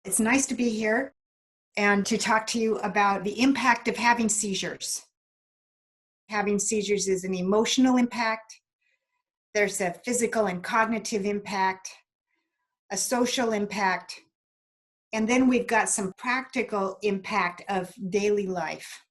It's nice to be here and to talk to you about the impact of having seizures. Having seizures is an emotional impact, there's a physical and cognitive impact, a social impact, and then we've got some practical impact of daily life.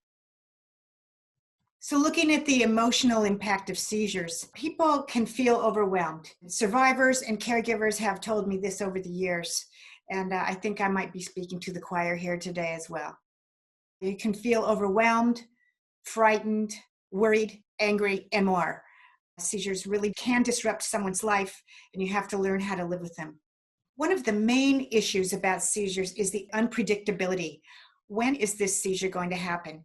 So looking at the emotional impact of seizures, people can feel overwhelmed. Survivors and caregivers have told me this over the years, and I think I might be speaking to the choir here today as well. You can feel overwhelmed, frightened, worried, angry, and more. Seizures really can disrupt someone's life, and you have to learn how to live with them. One of the main issues about seizures is the unpredictability. When is this seizure going to happen?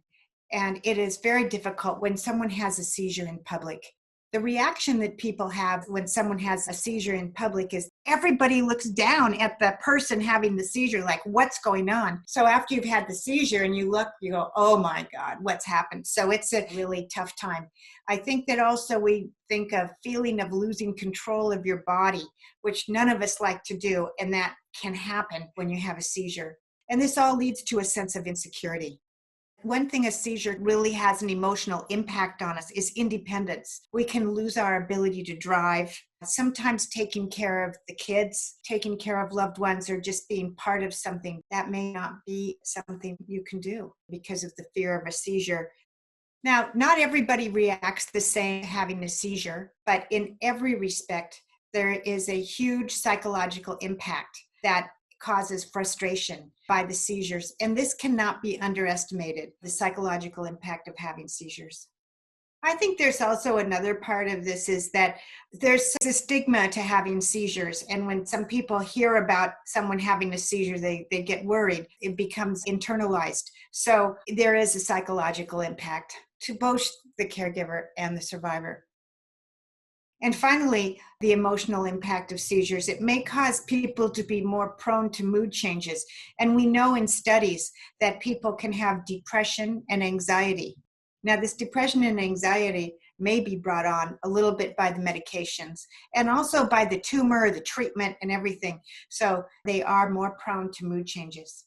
And it is very difficult when someone has a seizure in public. The reaction that people have when someone has a seizure in public is everybody looks down at the person having the seizure, like, what's going on? So after you've had the seizure and you look, you go, oh my God, what's happened? So it's a really tough time. I think that also we think of feeling of losing control of your body, which none of us like to do, and that can happen when you have a seizure. And this all leads to a sense of insecurity. One thing a seizure really has an emotional impact on us is independence. We can lose our ability to drive, sometimes taking care of the kids, taking care of loved ones, or just being part of something that may not be something you can do because of the fear of a seizure. Now, not everybody reacts the same having a seizure, but in every respect, there is a huge psychological impact that causes frustration by the seizures. And this cannot be underestimated, the psychological impact of having seizures. I think there's also another part of this is that there's a stigma to having seizures. And when some people hear about someone having a seizure, they get worried. It becomes internalized. So there is a psychological impact to both the caregiver and the survivor. And finally, the emotional impact of seizures. It may cause people to be more prone to mood changes. And we know in studies that people can have depression and anxiety. Now, this depression and anxiety may be brought on a little bit by the medications and also by the tumor, the treatment, and everything. So they are more prone to mood changes.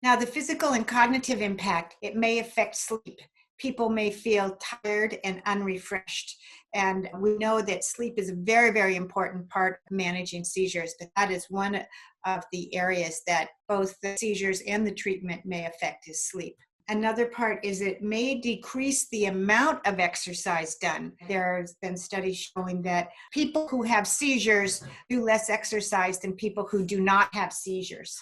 Now, the physical and cognitive impact, it may affect sleep. People may feel tired and unrefreshed. And we know that sleep is a very, very important part of managing seizures, but that is one of the areas that both the seizures and the treatment may affect is sleep. Another part is it may decrease the amount of exercise done. There's been studies showing that people who have seizures do less exercise than people who do not have seizures.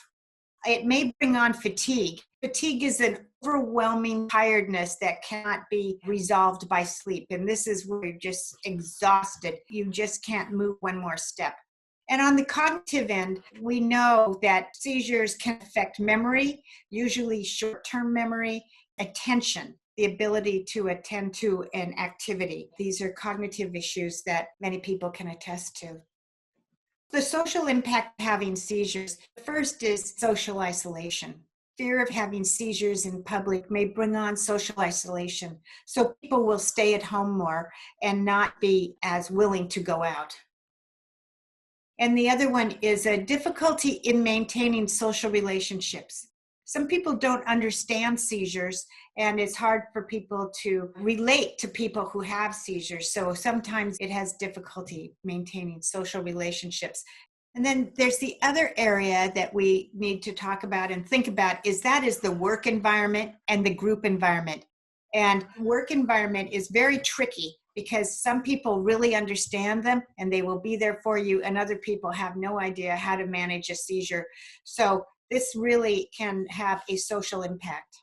It may bring on fatigue. Fatigue is an overwhelming tiredness that cannot be resolved by sleep. And this is where you're just exhausted. You just can't move one more step. And on the cognitive end, we know that seizures can affect memory, usually short-term memory, attention, the ability to attend to an activity. These are cognitive issues that many people can attest to. The social impact of having seizures, first is social isolation. Fear of having seizures in public may bring on social isolation. So people will stay at home more and not be as willing to go out. And the other one is a difficulty in maintaining social relationships. Some people don't understand seizures, and it's hard for people to relate to people who have seizures. So sometimes it has difficulty maintaining social relationships. And then there's the other area that we need to talk about and think about is the work environment and the group environment. And work environment is very tricky because some people really understand them and they will be there for you, and other people have no idea how to manage a seizure. So this really can have a social impact.